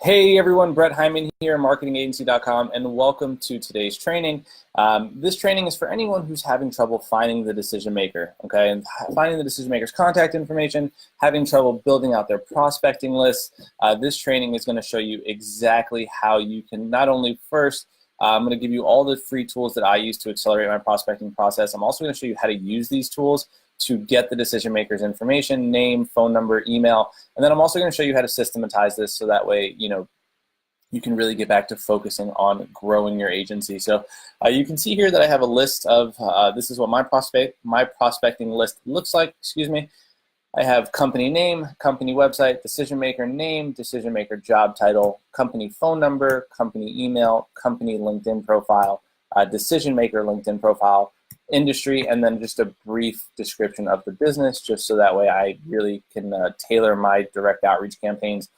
Hey everyone, Brett Heimann here, marketingagency.com, and welcome to today's training. This training is for anyone who's having trouble finding the decision maker, okay, and finding the decision maker's contact information, having trouble building out their prospecting list. This training is going to show you exactly how you can not only first, I'm going to give you all the free tools that I use to accelerate my prospecting process. I'm also going to show you how to use these tools to get the decision maker's information, name, phone number, email, and then I'm also going to show you how to systematize this so that way, you can really get back to focusing on growing your agency. So you can see here that I have a list of, this is what my prospecting list looks like, excuse me. I have company name, company website, decision maker name, decision maker job title, company phone number, company email, company LinkedIn profile, decision maker LinkedIn profile, industry, and then just a brief description of the business, just so that way I really can tailor my direct outreach campaigns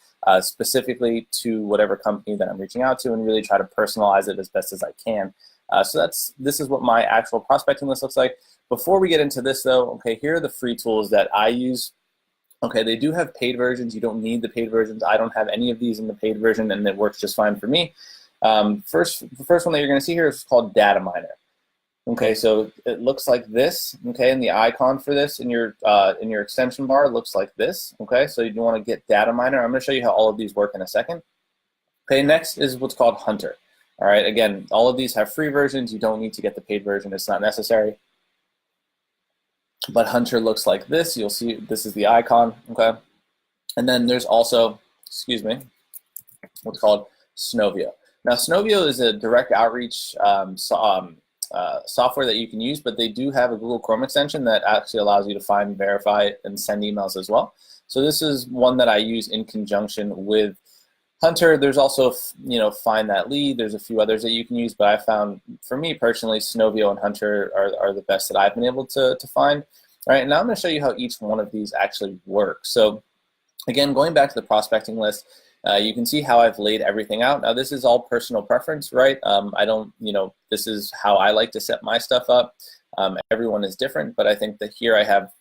specifically to whatever company that I'm reaching out to and really try to personalize it as best as I can. So this is what my actual prospecting list looks like. Before we get into this though, okay, here are the free tools that I use. Okay, they do have paid versions. You don't need the paid versions. I don't have any of these in the paid version, and it works just fine for me. The first one that you're going to see here is called Data Miner. Okay, so it looks like this. Okay, and the icon for this in your extension bar looks like this. Okay, so you want to get Data Miner. I'm going to show you how all of these work in a second. Okay, next is what's called Hunter. All right, again, all of these have free versions. You don't need to get the paid version. It's not necessary. But Hunter looks like this. You'll see this is the icon. Okay, and then there's also, excuse me, what's called Snovio. Now, Snovio is a direct outreach software that you can use, but they do have a Google Chrome extension that actually allows you to find, verify, and send emails as well. So this is one that I use in conjunction with Hunter. There's also, Find That Lead. There's a few others that you can use, but I found, for me personally, Snovio and Hunter are the best that I've been able to find. All right, now I'm going to show you how each one of these actually works. So again, going back to the prospecting list, you can see how I've laid everything out. Now, this is all personal preference, right? I don't, this is how I like to set my stuff up. Everyone is different, but I think that here I have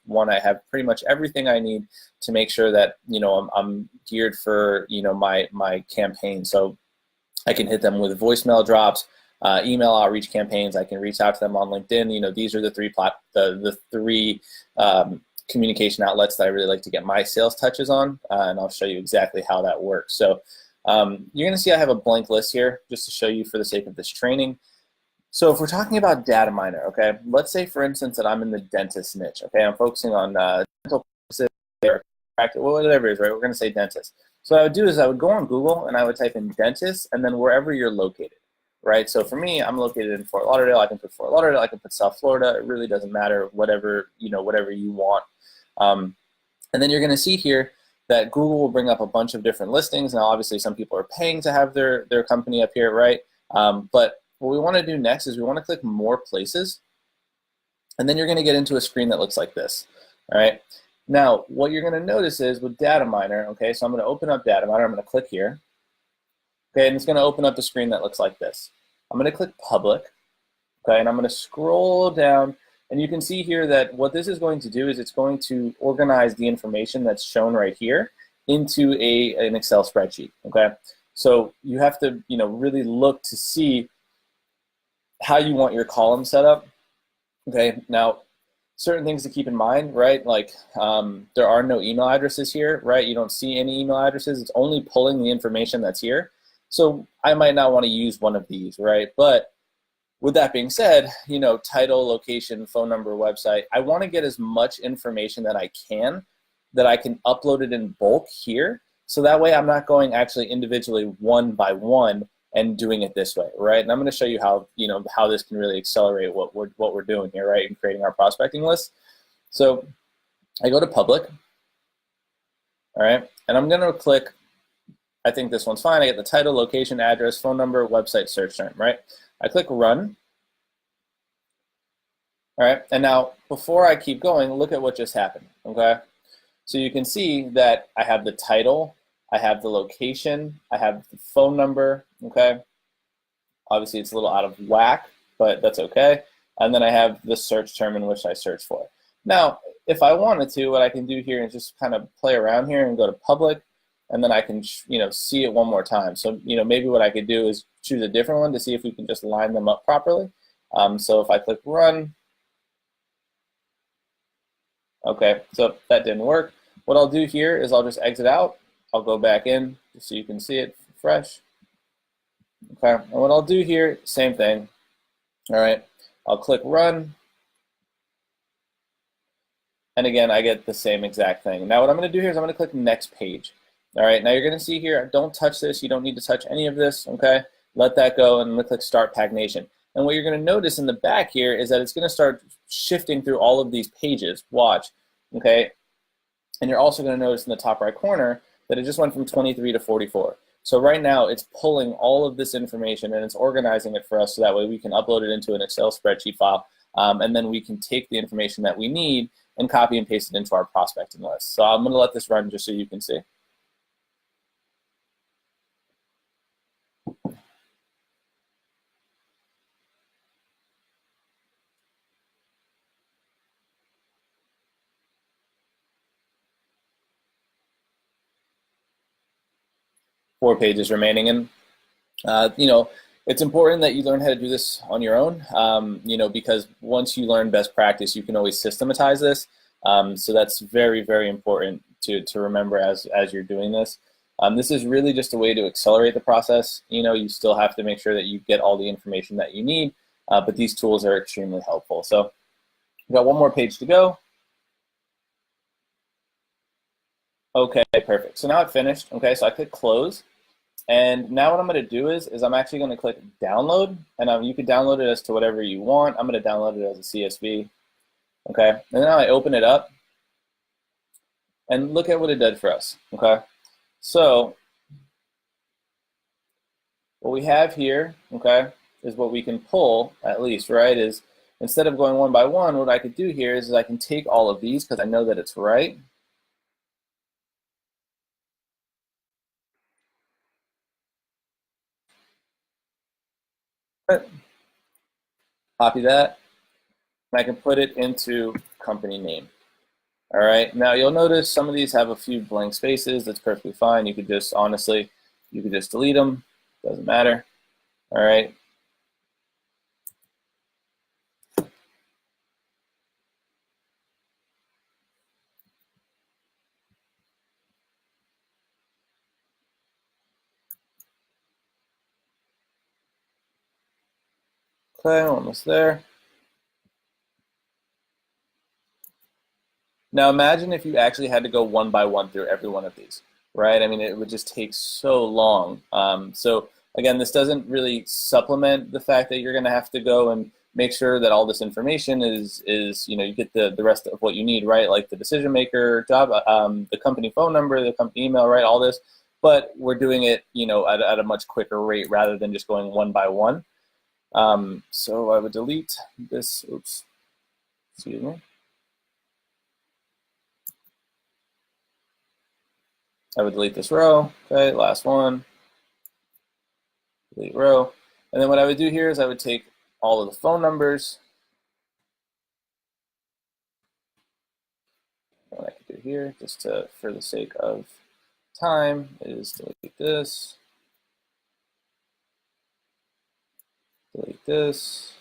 pretty much everything I need to make sure that, I'm geared for, my campaign. So I can hit them with voicemail drops, email outreach campaigns. I can reach out to them on LinkedIn. These are the three communication outlets that I really like to get my sales touches on, and I'll show you exactly how that works. So you're going to see I have a blank list here just to show you for the sake of this training. So if we're talking about Data Miner, okay, let's say for instance that I'm in the dentist niche, okay, I'm focusing on dental practice or practice, whatever it is, right? We're going to say dentist. So what I would do is I would go on Google and I would type in dentist and then wherever you're located, right? So for me, I'm located in Fort Lauderdale. I can put Fort Lauderdale. I can put South Florida. It really doesn't matter. Whatever you want. And then you're going to see here that Google will bring up a bunch of different listings. Now, obviously, some people are paying to have their company up here, right? But what we want to do next is we want to click More Places, and then you're going to get into a screen that looks like this. All right. Now, what you're going to notice is with Data Miner, okay, so I'm going to open up Data Miner. I'm going to click here. Okay, and it's going to open up a screen that looks like this. I'm going to click Public, okay, and I'm going to scroll down. And you can see here that what this is going to do is it's going to organize the information that's shown right here into an Excel spreadsheet, okay? So you have to, really look to see how you want your column set up, okay? Now, certain things to keep in mind, right? Like there are no email addresses here, right? You don't see any email addresses. It's only pulling the information that's here. So I might not want to use one of these, right? But with that being said, title, location, phone number, website, I want to get as much information that I can upload it in bulk here. So that way I'm not going actually individually one by one and doing it this way, right? And I'm going to show you how, how this can really accelerate what we're doing here, right, in creating our prospecting list. So I go to Public, all right, and I'm going to click, I think this one's fine. I get the title, location, address, phone number, website, search term, right? I click Run. All right, and now before I keep going, look at what just happened, okay? So you can see that I have the title, I have the location, I have the phone number, okay? Obviously it's a little out of whack, but that's okay. And then I have the search term in which I search for. Now, if I wanted to, what I can do here is just kind of play around here and go to Public, and then I can see it one more time. So maybe what I could do is choose a different one to see if we can just line them up properly. So if I click run, okay, so that didn't work. What I'll do here is I'll just exit out. I'll go back in just so you can see it fresh. Okay, and what I'll do here, same thing. All right, I'll click run, and again, I get the same exact thing. Now what I'm going to do here is I'm going to click next page. All right, now you're going to see here, don't touch this. You don't need to touch any of this, okay? Let that go, and I'm going to click start pagination. And what you're going to notice in the back here is that it's going to start shifting through all of these pages. Watch, okay? And you're also going to notice in the top right corner that it just went from 23 to 44. So right now it's pulling all of this information and it's organizing it for us so that way we can upload it into an Excel spreadsheet file, and then we can take the information that we need and copy and paste it into our prospecting list. So I'm going to let this run just so you can see. Four pages remaining, and it's important that you learn how to do this on your own, because once you learn best practice, you can always systematize this. So that's very, very important to remember as you're doing this. This is really just a way to accelerate the process. You still have to make sure that you get all the information that you need, but these tools are extremely helpful. So we've got one more page to go. Okay, perfect. So now I've finished. Okay, so I click close. And now what I'm going to do is I'm actually going to click download, and you can download it as to whatever you want. I'm going to download it as a CSV. Okay, and then I open it up, and look at what it did for us. Okay, so what we have here, okay, is what we can pull at least, right? Is instead of going one by one, what I could do here is I can take all of these because I know that it's right. Copy that, and I can put it into company name. All right, now you'll notice some of these have a few blank spaces. That's perfectly fine. You could just, honestly, you could just delete them. Doesn't matter. All right. Okay, almost there. Now imagine if you actually had to go one by one through every one of these, right? I mean, it would just take so long. So again, this doesn't really supplement the fact that you're going to have to go and make sure that all this information is you get the rest of what you need, right? Like the decision maker, job, the company phone number, the company email, right? All this, but we're doing it, at a much quicker rate rather than just going one by one. So I would delete this. Oops, excuse me. I would delete this row. Okay, last one. Delete row. And then what I would do here is I would take all of the phone numbers. What I could do here, just for the sake of time, is delete this, delete this,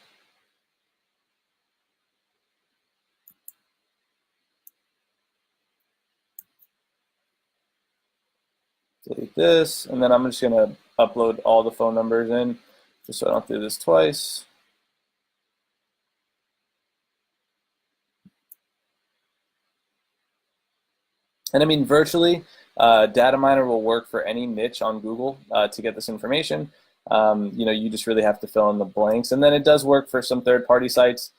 delete this, and then I'm just going to upload all the phone numbers in, just so I don't do this twice. And I mean, virtually, data miner will work for any niche on Google to get this information. You just really have to fill in the blanks. And then it does work for some third-party sites.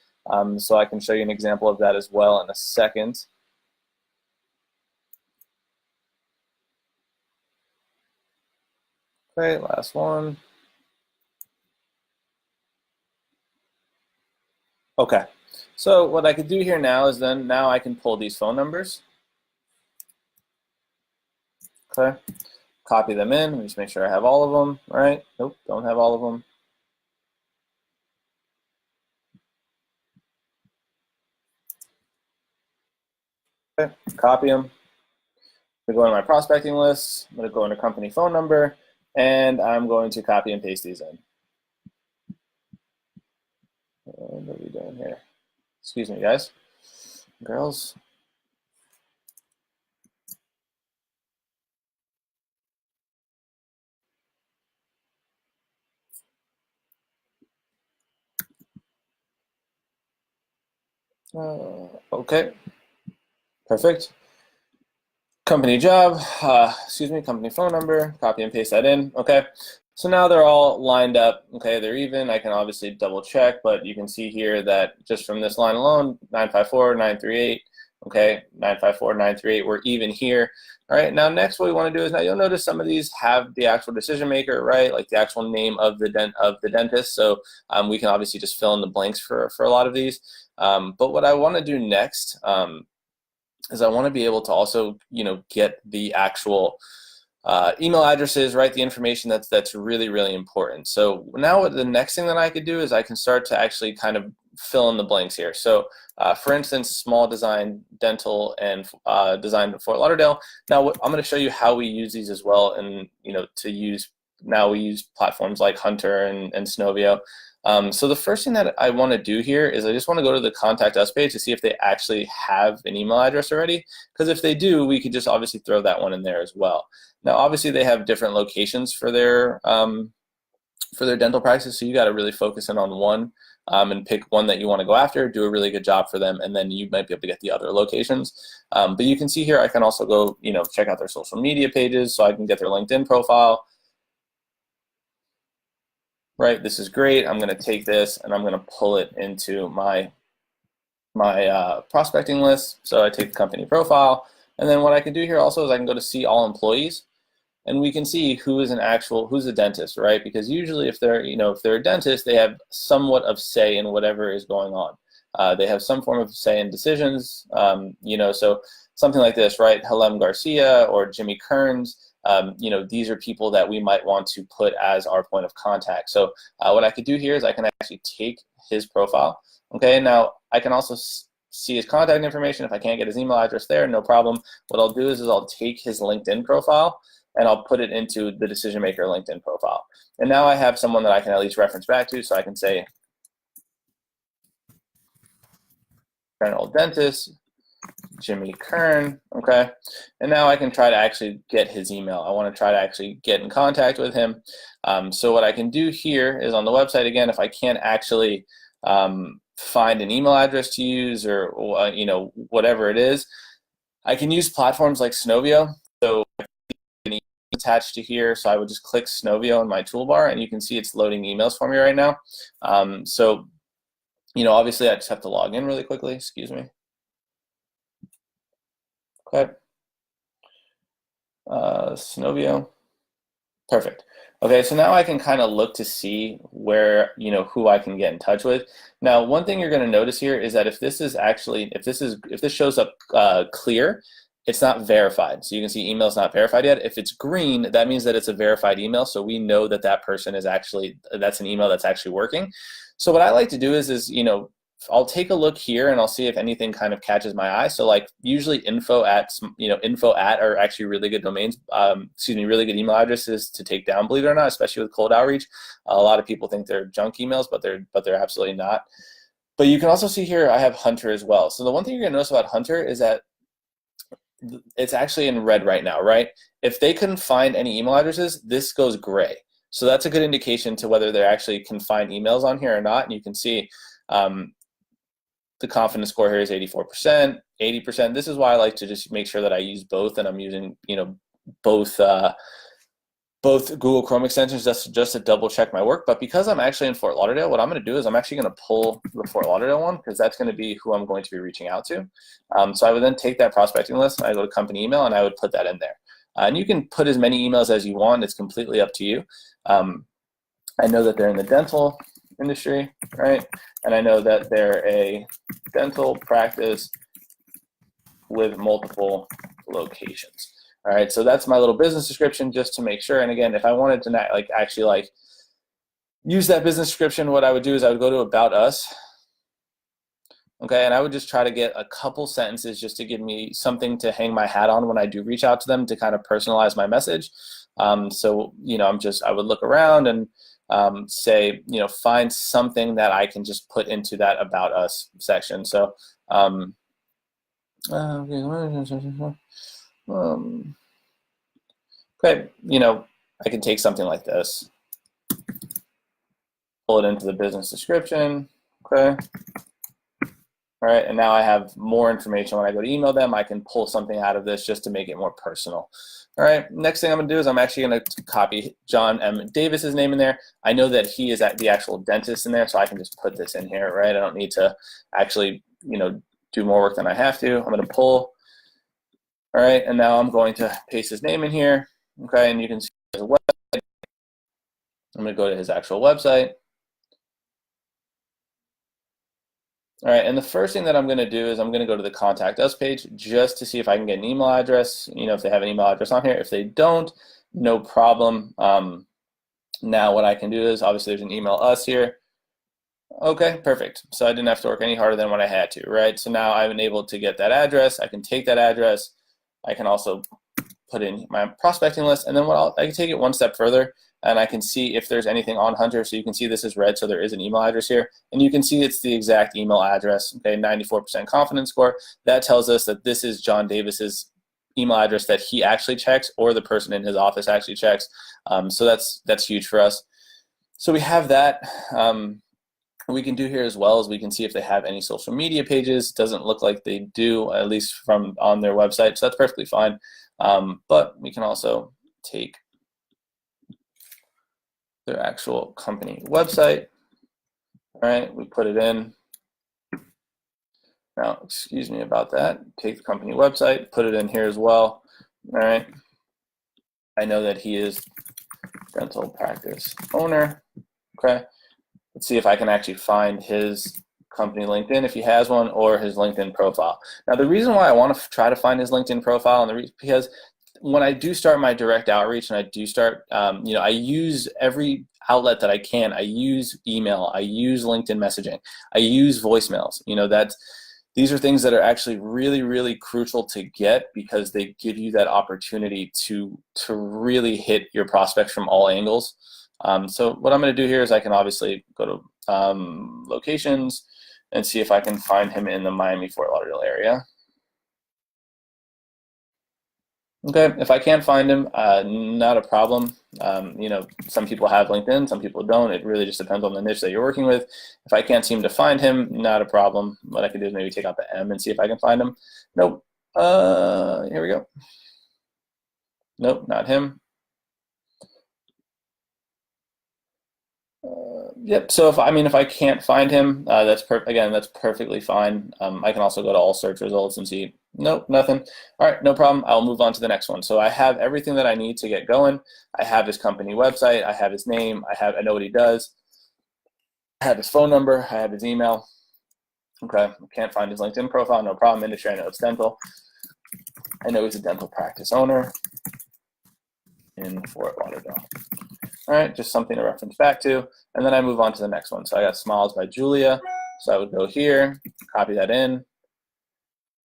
So I can show you an example of that as well in a second. Okay, last one. Okay, so what I could do here now is now I can pull these phone numbers. Okay, copy them in. Let me just make sure I have all of them. All right, nope, don't have all of them. Okay, copy them. I'm going to go into my prospecting list. I'm going to go into company phone number, and I'm going to copy and paste these in. What are we doing here? Excuse me, guys. Girls. Okay, perfect. Company job, company phone number, copy and paste that in, okay. So now they're all lined up, okay, they're even. I can obviously double check, but you can see here that just from this line alone, 954, 938, okay, 954, 938, we're even here. All right, now next what we want to do is, now you'll notice some of these have the actual decision maker, right, like the actual name of the dentist, so we can obviously just fill in the blanks for a lot of these. But what I want to do next, is I want to be able to also, get the actual email addresses, right? The information that's really, really important. So now the next thing that I could do is I can start to actually kind of fill in the blanks here. So for instance, small design, dental, and design in Fort Lauderdale. Now I'm going to show you how we use these as well, and now we use platforms like Hunter and Snovio. So the first thing that I want to do here is I just want to go to the Contact Us page to see if they actually have an email address already, because if they do, we could just obviously throw that one in there as well. Now, obviously, they have different locations for their dental practice, so you got to really focus in on one and pick one that you want to go after, do a really good job for them, and then you might be able to get the other locations. But you can see here, I can also go, check out their social media pages, so I can get their LinkedIn profile. Right, this is great. I'm going to take this and I'm going to pull it into my prospecting list. So I take the company profile, and then what I can do here also is I can go to see all employees, and we can see who's a dentist, right? Because usually if they're a dentist, they have somewhat of say in whatever is going on. They have some form of say in decisions, so something like this, right? Helem Garcia or Jimmy Kearns. These are people that we might want to put as our point of contact. So what I could do here is I can actually take his profile. Okay, now I can also see his contact information. If I can't get his email address there, no problem. What I'll do is I'll take his LinkedIn profile and I'll put it into the decision maker LinkedIn profile. And now I have someone that I can at least reference back to, so I can say, general dentist, Jimmy Kern, okay? And now I can try to actually get his email. I want to try to actually get in contact with him. So what I can do here is on the website, again, if I can't actually find an email address to use or whatever it is, I can use platforms like Snovio. So attached to here, so I would just click Snovio in my toolbar, and you can see it's loading emails for me right now. So obviously I just have to log in really quickly, excuse me. Okay. Snovio. Perfect. Okay, so now I can kind of look to see where, who I can get in touch with. Now, one thing you're going to notice here is that if this shows up clear, it's not verified. So you can see email's not verified yet. If it's green, that means that it's a verified email, so we know that that person is that's an email that's actually working. So what I like to do is I'll take a look here and I'll see if anything kind of catches my eye. So like usually info at are actually really good domains, really good email addresses to take down, believe it or not, especially with cold outreach. A lot of people think they're junk emails, but they're absolutely not. But you can also see here I have Hunter as well. So the one thing you're gonna notice about Hunter is that it's actually in red right now, right? If they couldn't find any email addresses, this goes gray. So that's a good indication to whether they actually can find emails on here or not. And you can see the confidence score here is 84%, 80%. This is why I like to just make sure that I use both, and I'm using both Google Chrome extensions just to double check my work. But because I'm actually in Fort Lauderdale, what I'm going to do is I'm actually going to pull the Fort Lauderdale one, because that's going to be who I'm going to be reaching out to. So I would then take that prospecting list, and I go to company email, and I would put that in there. And you can put as many emails as you want. It's completely up to you. I know that they're in the dental industry, right? And I know that they're a dental practice with multiple locations. All right, so that's my little business description, just to make sure. And again, if I wanted to actually use that business description, what I would do is I would go to About Us, Okay, and I would just try to get a couple sentences just to give me something to hang my hat on when I do reach out to them to kind of personalize my message. So, I would look around and say, find something that I can just put into that about us section. So, okay, I can take something like this, pull it into the business description. Okay. All right, and now I have more information. When I go to email them, I can pull something out of this just to make it more personal. All right, next thing I'm gonna do is I'm actually gonna copy John M. Davis's name in there. I know that he is the actual dentist in there, so I can just put this in here, right? I don't need to actually, do more work than I have to. I'm gonna pull. All right, and now I'm going to paste his name in here. Okay, and you can see his website. I'm gonna go to his actual website. All right, and the first thing that I'm going to do is I'm going to go to the Contact Us page just to see if I can get an email address, if they have an email address on here. If they don't, no problem. Now what I can do is, obviously there's an email us here. Okay, perfect. So I didn't have to work any harder than what I had to, right? So now I'm able to get that address. I can take that address. I can also put in my prospecting list, and then I can take it one step further, and I can see if there's anything on Hunter. So you can see this is red, so there is an email address here, and you can see it's the exact email address. Okay, 94% confidence score. That tells us that this is John Davis's email address that he actually checks, or the person in his office actually checks. So that's huge for us. So we have that. We can do here as well as we can see if they have any social media pages. Doesn't look like they do, at least from on their website, so that's perfectly fine. But we can also take their actual company website. All right, we put it in. Now, excuse me about that. Take the company website, put it in here as well. All right. I know that he is dental practice owner. Okay. Let's see if I can actually find his company LinkedIn if he has one, or his LinkedIn profile. Now, the reason why I want to try to find his LinkedIn profile, because when I do start my direct outreach and I do start, I use every outlet that I can. I use email, I use LinkedIn messaging, I use voicemails. These are things that are actually really, really crucial to get, because they give you that opportunity to really hit your prospects from all angles. So what I'm going to do here is I can obviously go to locations and see if I can find him in the Miami-Fort Lauderdale area. Okay, if I can't find him, not a problem. Some people have LinkedIn, some people don't. It really just depends on the niche that you're working with. If I can't seem to find him, not a problem. What I can do is maybe take out the M and see if I can find him. Nope. Here we go. Nope, not him. Yep. So if I can't find him, that's perfectly fine. I can also go to all search results and see. Nope, nothing. All right, no problem. I'll move on to the next one. So I have everything that I need to get going. I have his company website. I have his name. I know what he does. I have his phone number. I have his email. Okay. Can't find his LinkedIn profile. No problem. Industry, I know it's dental. I know he's a dental practice owner in Fort Lauderdale. All right, just something to reference back to. And then I move on to the next one. So I got Smiles by Julia. So I would go here, copy that in.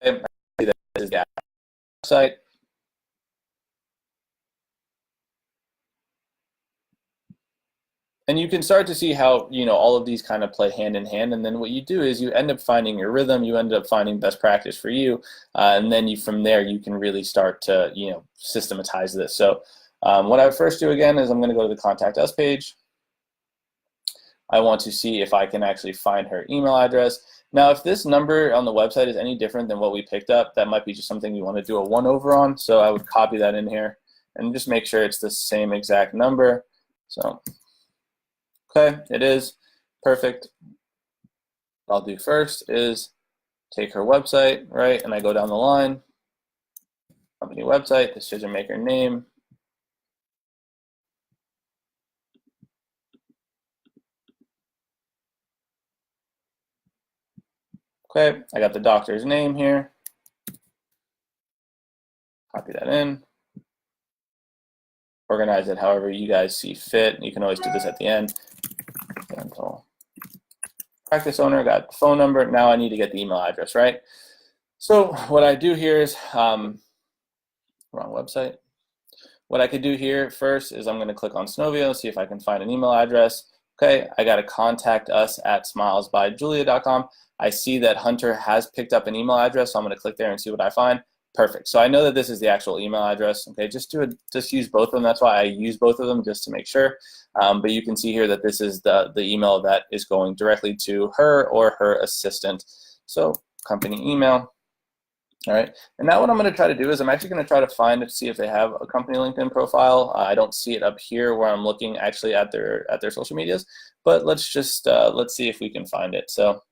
Okay, I see that is the website. And you can start to see how, all of these kind of play hand in hand. And then what you do is you end up finding your rhythm, you end up finding best practice for you. And then from there, you can really start to, systematize this. So what I would first do again is I'm going to go to the Contact Us page. I want to see if I can actually find her email address. Now, if this number on the website is any different than what we picked up, that might be just something you want to do a 1-over on. So I would copy that in here and just make sure it's the same exact number. So, okay, it is. Perfect. What I'll do first is take her website, right? And I go down the line. Company website, decision maker name. Okay, I got the doctor's name here. Copy that in. Organize it however you guys see fit. You can always do this at the end. Dental practice owner, got the phone number. Now I need to get the email address, right? So what I do here is, wrong website. What I could do here first is I'm going to click on Snovio, see if I can find an email address. Okay, I got to contact us at smilesbyjulia.com. I see that Hunter has picked up an email address, so I'm going to click there and see what I find. Perfect. So I know that this is the actual email address. Okay, just use both of them. That's why I use both of them, just to make sure. But you can see here that this is the email that is going directly to her or her assistant. So company email. All right, and now what I'm going to try to do is I'm actually going to try to see if they have a company LinkedIn profile. I don't see it up here where I'm looking actually at their social medias, but let's just let's see if we can find it. So.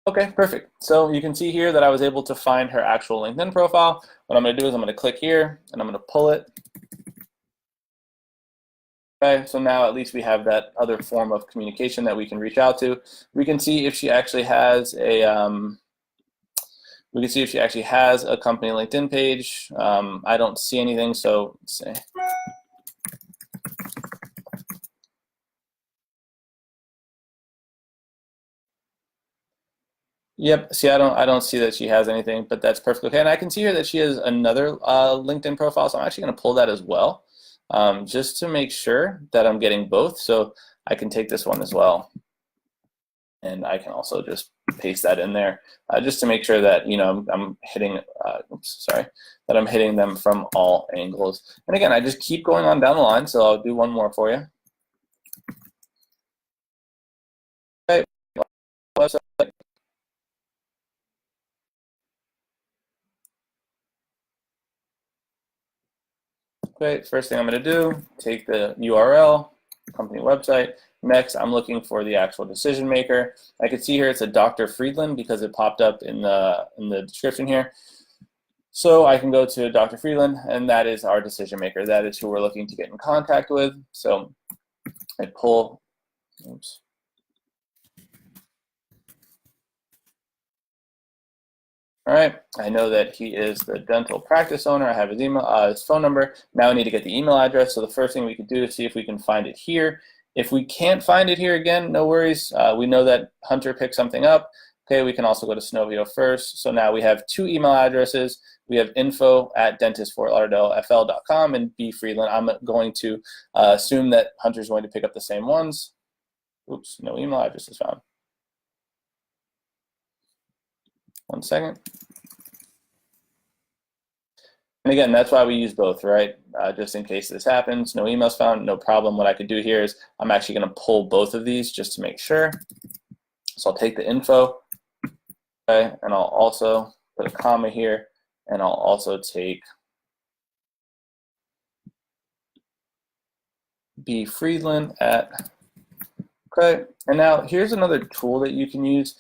Okay, perfect. So you can see here that I was able to find her actual LinkedIn profile. What I'm going to do is I'm going to click here and I'm going to pull it. Okay, so now at least we have that other form of communication that we can reach out to. We can see if she actually has a company LinkedIn page. I don't see anything, so let's see. Yep. See, I don't see that she has anything, but that's perfectly okay. And I can see here that she has another LinkedIn profile, so I'm actually going to pull that as well, just to make sure that I'm getting both. So I can take this one as well, and I can also just paste that in there, just to make sure that I'm hitting. That I'm hitting them from all angles. And again, I just keep going on down the line. So I'll do one more for you. Okay. Okay, first thing I'm going to do, take the URL, company website. Next, I'm looking for the actual decision maker. I can see here it's a Dr. Friedland because it popped up in the description here. So I can go to Dr. Friedland, and that is our decision maker. That is who we're looking to get in contact with. So I pull, oops. All right, I know that he is the dental practice owner. I have his email, his phone number. Now I need to get the email address. So the first thing we could do is see if we can find it here. If we can't find it here, again, no worries. We know that Hunter picked something up. Okay, we can also go to Snovio first. So now we have two email addresses. We have info@dentistfortlauderdalefl.com and B Friedland. I'm going to assume that Hunter's going to pick up the same ones. Oops, no email address is found. 1 second. And again, that's why we use both, right? Just in case this happens, no emails found, no problem. What I could do here is I'm actually going to pull both of these just to make sure. So I'll take the info, okay, and I'll also put a comma here, and I'll also take B Friedland at. Okay, and now here's another tool that you can use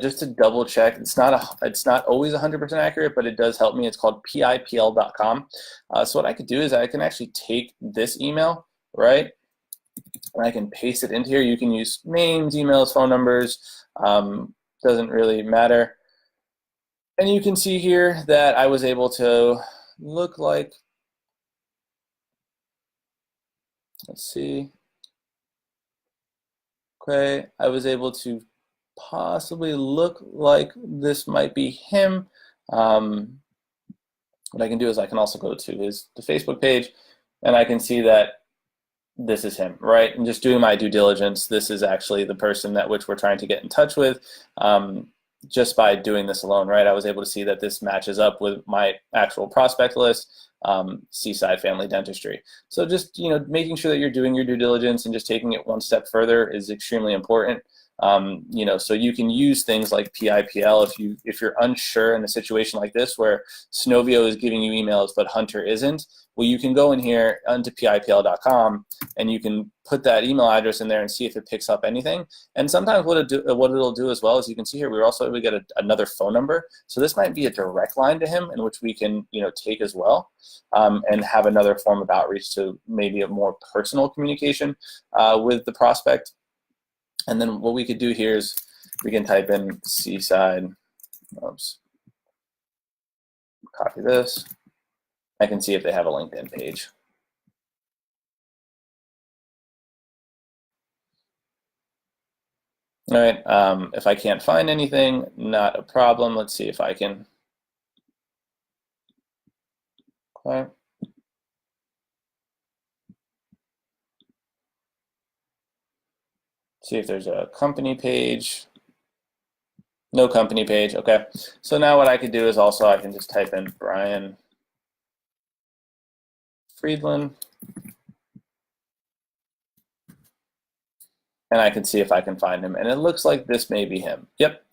just to double check. It's not always 100% accurate, but it does help me. It's called pipl.com. So what I could do is I can actually take this email, right, and I can paste it into here. You can use names, emails, phone numbers, doesn't really matter. And you can see here that I was able to look like, let's see. Okay, I was able to possibly look like this might be him. What I can do is I can also go to the Facebook page, and I can see that this is him, right? And just doing my due diligence, this is actually the person that which we're trying to get in touch with. Just by doing this alone, right? I was able to see that this matches up with my actual prospect list, Seaside Family Dentistry. So just making sure that you're doing your due diligence and just taking it one step further is extremely important. So you can use things like PIPL if you're unsure in a situation like this where Snovio is giving you emails but Hunter isn't. Well, you can go in here onto pipl.com and you can put that email address in there and see if it picks up anything. And sometimes what it'll do as well is you can see here we get another phone number. So this might be a direct line to him in which we can take as well, and have another form of outreach to maybe a more personal communication with the prospect. And then what we could do here is we can type in Seaside. Oops. copy this. I can see if they have a LinkedIn page. All right, if I can't find anything, not a problem. Let's see if I can. Okay. See if there's a company page. No company page, okay. So now what I could do is also I can just type in Brian Friedland. And I can see if I can find him. And it looks like this may be him. Yep,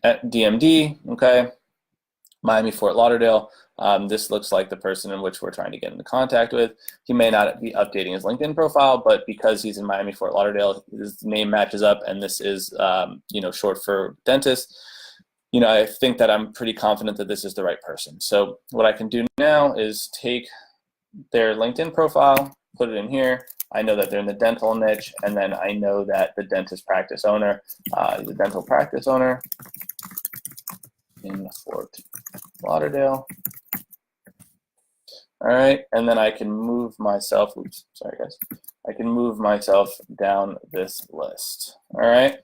at DMD, okay. Miami, Fort Lauderdale. This looks like the person in which we're trying to get into contact with. He may not be updating his LinkedIn profile, but because he's in Miami, Fort Lauderdale, his name matches up, and this is short for dentist. I think that I'm pretty confident that this is the right person. So what I can do now is take their LinkedIn profile, put it in here. I know that they're in the dental niche, and then I know that the dentist practice owner, the dental practice owner in Fort Lauderdale. All right, and then I can move myself, oops, sorry guys. I can move myself down this list, all right?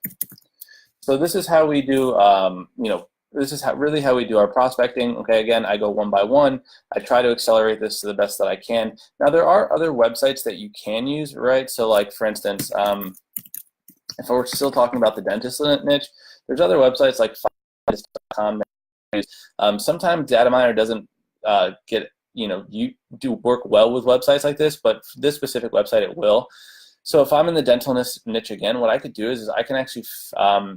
So this is how we do, this is really how we do our prospecting. Okay, again, I go one by one. I try to accelerate this to the best that I can. Now there are other websites that you can use, right? So like for instance, if we're still talking about the dentist niche, there's other websites like Find.com. Sometimes data miner doesn't you do work well with websites like this, but for this specific website it will. So if I'm in the dental niche again, what I could do is I can actually,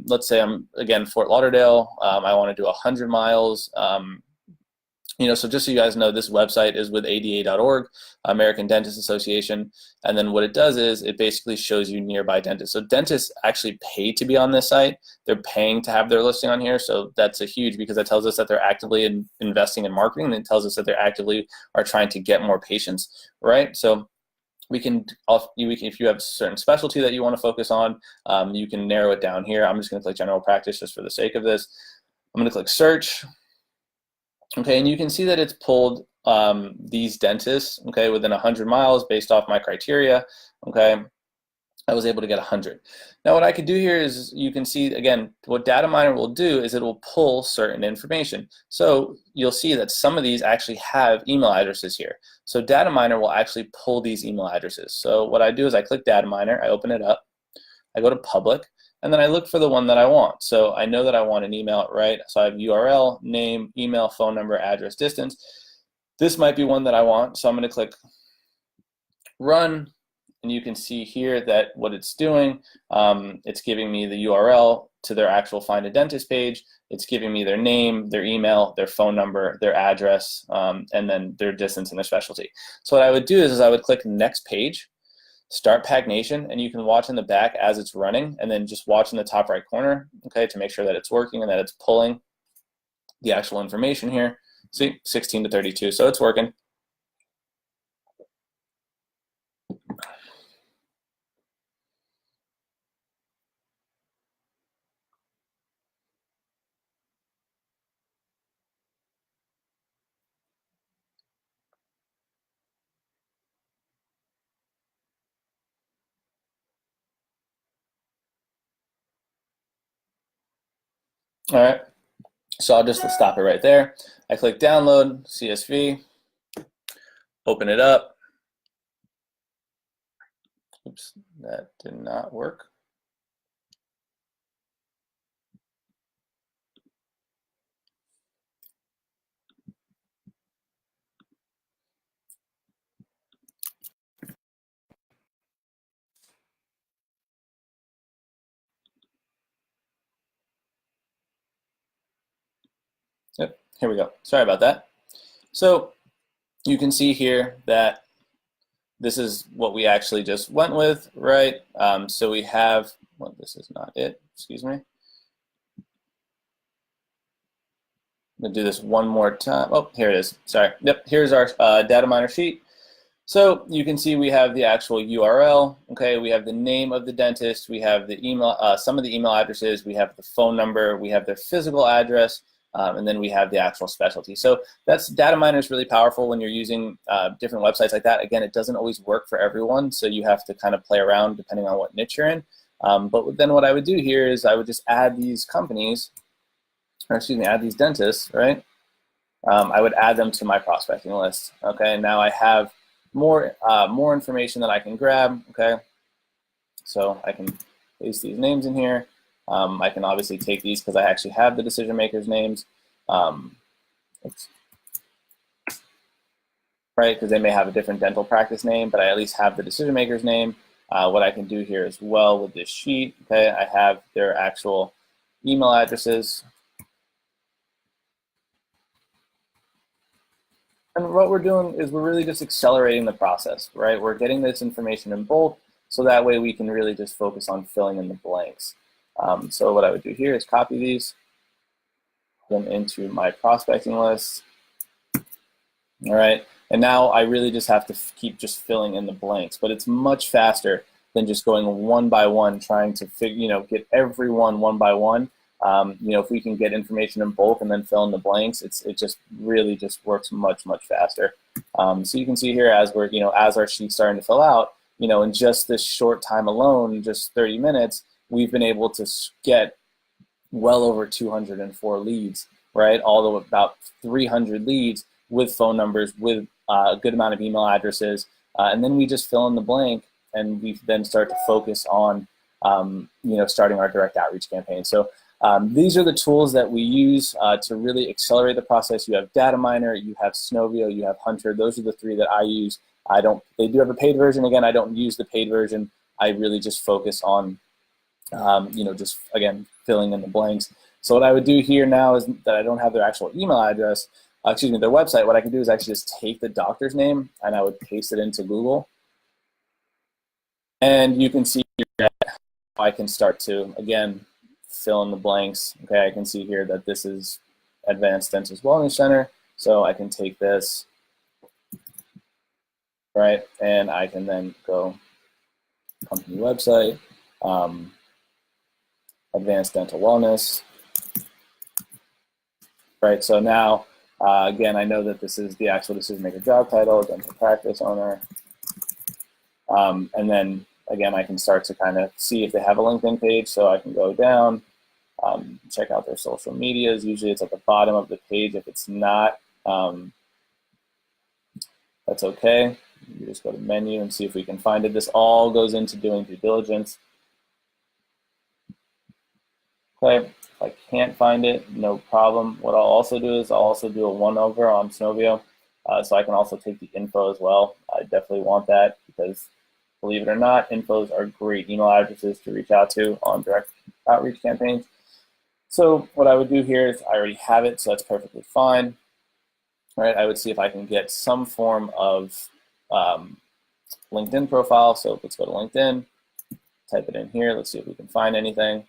let's say I'm, again, Fort Lauderdale, I want to do 100 miles. So just so you guys know, this website is with ADA.org, American Dentist Association, and then what it does is it basically shows you nearby dentists. So dentists actually pay to be on this site. They're paying to have their listing on here, so that's a huge, because that tells us that they're actively investing in marketing, and it tells us that they're actively are trying to get more patients, right? So we can, if you have a certain specialty that you want to focus on, you can narrow it down here. I'm just going to click general practice just for the sake of this. I'm going to click search. Okay, and you can see that it's pulled these dentists, okay, within 100 miles based off my criteria, okay. I was able to get 100. Now what I could do here is, you can see, again, what data miner will do is it will pull certain information. So you'll see that some of these actually have email addresses here. So data miner will actually pull these email addresses. So what I do is I click data miner, I open it up, I go to public, and then I look for the one that I want. So I know that I want an email, right? So I have URL, name, email, phone number, address, distance. This might be one that I want, so I'm going to click run, and you can see here that what it's doing, it's giving me the URL to their actual Find a Dentist page. It's giving me their name, their email, their phone number, their address, and then their distance and their specialty. So what I would do is I would click next page, start Pagnation, and you can watch in the back as it's running, and then just watch in the top right corner, okay, to make sure that it's working and that it's pulling the actual information here. See, 16 to 32, so it's working. All right, so I'll just stop it right there. I click download CSV, open it up. Oops, that did not work. Yep, here we go. Sorry about that. So you can see here that this is what we actually just went with, right? So we have, well, this is not it, excuse me. I'm gonna do this one more time. Oh, here it is, sorry. Yep, here's our data miner sheet. So you can see we have the actual URL, okay? We have the name of the dentist, we have the email, some of the email addresses, we have the phone number, we have their physical address, and then we have the actual specialty. So that's data miner is really powerful when you're using different websites like that. Again, it doesn't always work for everyone, so you have to kind of play around depending on what niche you're in. But then what I would do here is I would just add these companies, or excuse me, add these dentists, right? I would add them to my prospecting list. Okay, and now I have more information that I can grab. Okay, so I can paste these names in here. I can obviously take these because I actually have the decision makers' names, right? Because they may have a different dental practice name, but I at least have the decision makers' name. What I can do here as well with this sheet, okay, I have their actual email addresses. And what we're doing is we're really just accelerating the process, right? We're getting this information in bulk, so that way we can really just focus on filling in the blanks. So what I would do here is copy these, them into my prospecting list. All right, and now I really just have to keep just filling in the blanks, but it's much faster than just going one by one, trying to get everyone one by one. If we can get information in bulk and then fill in the blanks, it just really just works much faster. So you can see here as we're as our sheet's starting to fill out, in just this short time alone, just 30 minutes, we've been able to get well over 204 leads, right? Although about 300 leads with phone numbers, with a good amount of email addresses, and then we just fill in the blank, and we then start to focus on starting our direct outreach campaign. So these are the tools that we use to really accelerate the process. You have Data Miner, you have Snovio, you have Hunter. Those are the three that I use. They do have a paid version. Again, I don't use the paid version. I really just focus on, just again, filling in the blanks. So what I would do here now is that I don't have their actual email address, their website. What I can do is actually just take the doctor's name and I would paste it into Google. And you can see here that I can start to, again, fill in the blanks. Okay, I can see here that this is Advanced Dentist Wellness Center. So I can take this, right, and I can then go company website, Advanced Dental Wellness, right? So now, again, I know that this is the actual decision maker job title, dental practice owner, and then again, I can start to kind of see if they have a LinkedIn page. So I can go down, check out their social medias. Usually it's at the bottom of the page. If it's not, that's okay. You just go to menu and see if we can find it. This all goes into doing due diligence. Okay, if I can't find it, no problem. What I'll also do is I'll also do a one over on Snovio. So I can also take the info as well. I definitely want that because, believe it or not, infos are great email addresses to reach out to on direct outreach campaigns. So what I would do here is I already have it, so that's perfectly fine. Right? I would see if I can get some form of LinkedIn profile. So let's go to LinkedIn, type it in here. Let's see if we can find anything.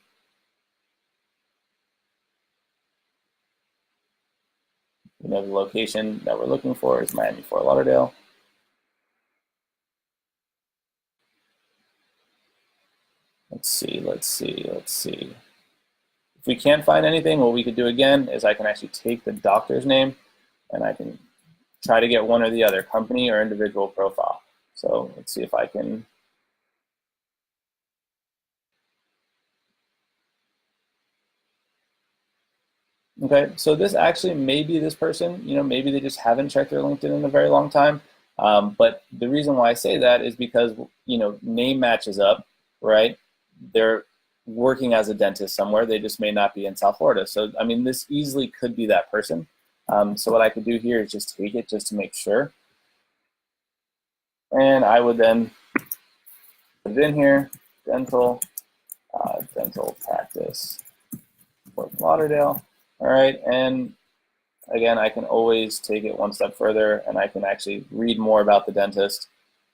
The location that we're looking for is Miami, Fort Lauderdale. Let's see. If we can't find anything, what we could do again is I can actually take the doctor's name and I can try to get one or the other, company or individual profile. So let's see if I can. Okay, so this actually may be this person, maybe they just haven't checked their LinkedIn in a very long time. But the reason why I say that is because, name matches up, right? They're working as a dentist somewhere. They just may not be in South Florida. So, I mean, this easily could be that person. So what I could do here is just take it just to make sure. And I would then put it in here, dental practice, Fort Lauderdale. All right, and again, I can always take it one step further and I can actually read more about the dentist.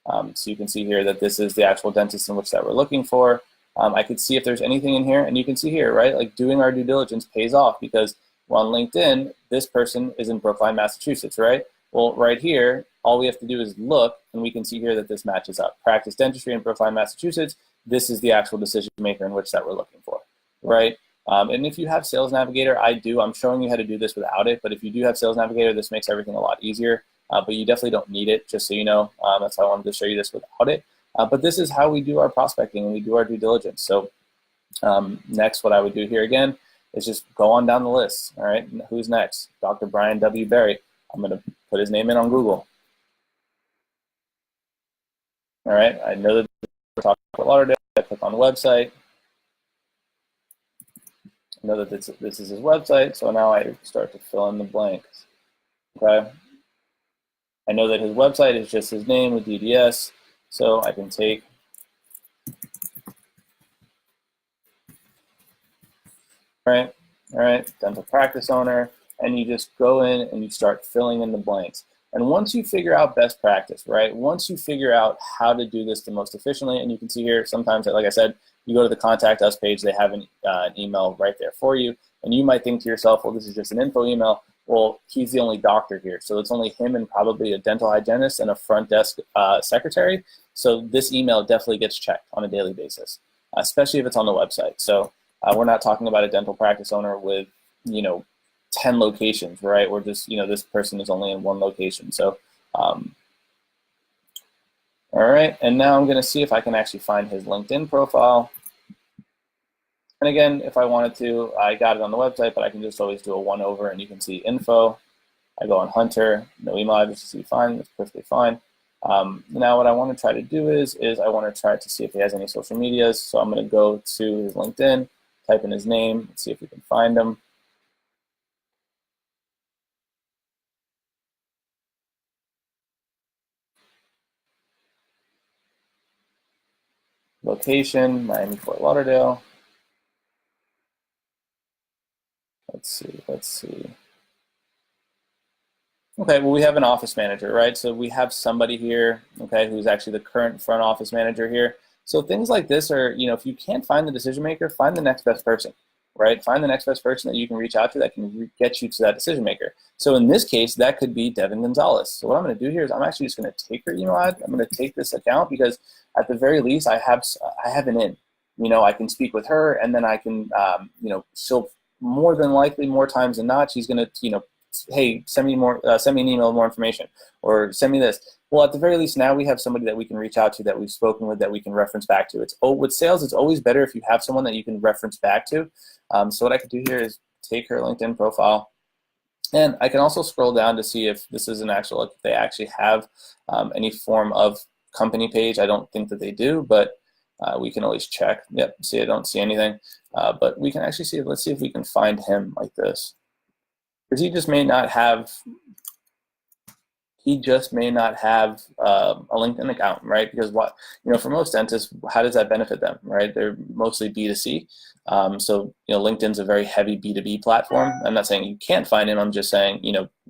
So you can see here that this is the actual dentist in which that we're looking for. I could see if there's anything in here, and you can see here, right, like doing our due diligence pays off because on LinkedIn, this person is in Brookline, Massachusetts, right? Well, right here, all we have to do is look, and we can see here that this matches up. Practice dentistry in Brookline, Massachusetts. This is the actual decision maker in which that we're looking for, right? And if you have Sales Navigator, I'm showing you how to do this without it, but if you do have Sales Navigator, this makes everything a lot easier, but you definitely don't need it, just so you know. That's why I wanted to show you this without it. But this is how we do our prospecting and we do our due diligence. So next, what I would do here again is just go on down the list. All right, who's next? Dr. Brian W. Berry. I'm going to put his name in on Google. All right, I know that we're talking about Lauderdale. I click on the website. I know that this is his website, so now I start to fill in the blanks. Okay. I know that his website is just his name with DDS, so I can take all right, dental practice owner, and you just go in and you start filling in the blanks. And once you figure out best practice, right, once you figure out how to do this the most efficiently, and you can see here sometimes, like I said, you go to the Contact Us page, they have an email right there for you, and you might think to yourself, well, this is just an info email. Well, he's the only doctor here, so it's only him and probably a dental hygienist and a front desk secretary. So this email definitely gets checked on a daily basis, especially if it's on the website. So we're not talking about a dental practice owner with, 10 locations, right? We're just, this person is only in one location. So, all right, and now I'm going to see if I can actually find his LinkedIn profile. And again, if I wanted to, I got it on the website, but I can just always do a one over, and you can see info. I go on Hunter, no email address, you see fine, that's perfectly fine. Now what I want to try to do is I want to try to see if he has any social medias. So I'm going to go to his LinkedIn, type in his name, see if we can find him. Location, Miami, Fort Lauderdale. Let's see. Okay, well, we have an office manager, right? So we have somebody here, okay, who's actually the current front office manager here. So things like this are, if you can't find the decision maker, find the next best person, right? Find the next best person that you can reach out to that can get you to that decision maker. So in this case, that could be Devin Gonzalez. So what I'm going to do here is I'm actually just going to take her email ad. I'm going to take this account because at the very least, I have an in. I can speak with her, and then I can, she'll more than likely, more times than not, she's going to, hey, send me an email with more information, or send me this. Well, at the very least, now we have somebody that we can reach out to, that we've spoken with, that we can reference back to. With sales, it's always better if you have someone that you can reference back to. So what I could do here is take her LinkedIn profile, and I can also scroll down to see if this is if they actually have any form of company page. I don't think that they do, but we can always check. Yep, see, I don't see anything, but we can actually see. Let's see if we can find him like this. Because he just may not have a LinkedIn account, right? Because for most dentists, how does that benefit them, right? They're mostly B2C. So, LinkedIn's a very heavy B2B platform. I'm not saying you can't find him. I'm just saying,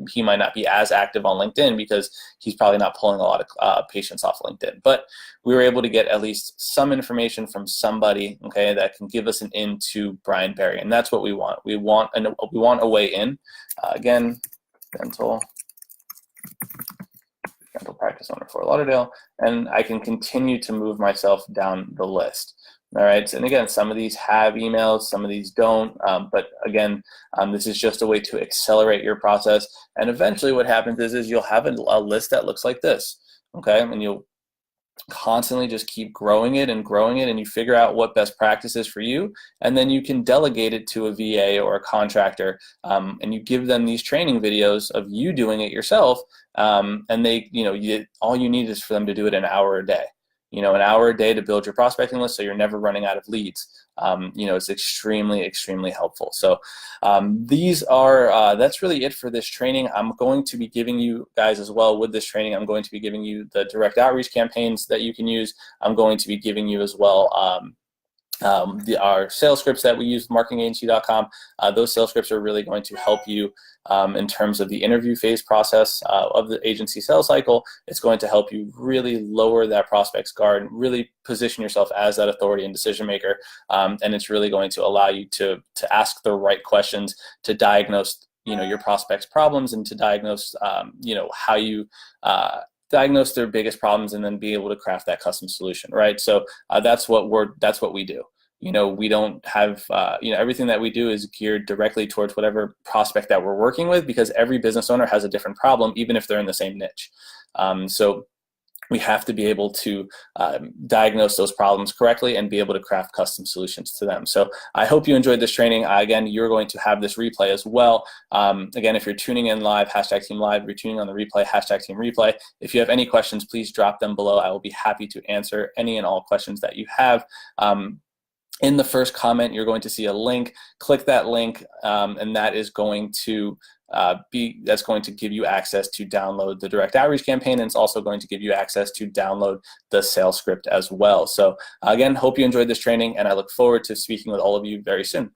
he might not be as active on LinkedIn because he's probably not pulling a lot of patients off LinkedIn. But we were able to get at least some information from somebody, okay, that can give us an in to Brian Berry. And that's what we want. We want a way in. Again, dental practice owner for Lauderdale, and I can continue to move myself down the list. All right, and again, some of these have emails, some of these don't, but again, this is just a way to accelerate your process. And eventually what happens is you'll have a list that looks like this, okay, and you'll constantly just keep growing it, and you figure out what best practice is for you, and then you can delegate it to a VA or a contractor, and you give them these training videos of you doing it yourself, and they, all you need is for them to do it an hour a day. An hour a day to build your prospecting list so you're never running out of leads. It's extremely, extremely helpful. So that's really it for this training. I'm going to be giving you guys as well with this training, I'm going to be giving you the direct outreach campaigns that you can use. I'm going to be giving you as well our sales scripts that we use, marketingagency.com. Those sales scripts are really going to help you in terms of the interview phase process of the agency sales cycle. It's going to help you really lower that prospect's guard and really position yourself as that authority and decision maker. And it's really going to allow you to ask the right questions, to diagnose your prospects' problems, and to diagnose how you diagnose their biggest problems, and then be able to craft that custom solution, right? So that's what we do. we don't have, everything that we do is geared directly towards whatever prospect that we're working with, because every business owner has a different problem, even if they're in the same niche. So we have to be able to diagnose those problems correctly and be able to craft custom solutions to them. So I hope you enjoyed this training. Again, you're going to have this replay as well. Again, if you're tuning in live, #TeamLive. If you're tuning on the replay, #TeamReplay. If you have any questions, please drop them below. I will be happy to answer any and all questions that you have. In the first comment, you're going to see a link. Click that link, and that is going to give you access to download the direct outreach campaign, and it's also going to give you access to download the sales script as well. So again, hope you enjoyed this training, and I look forward to speaking with all of you very soon.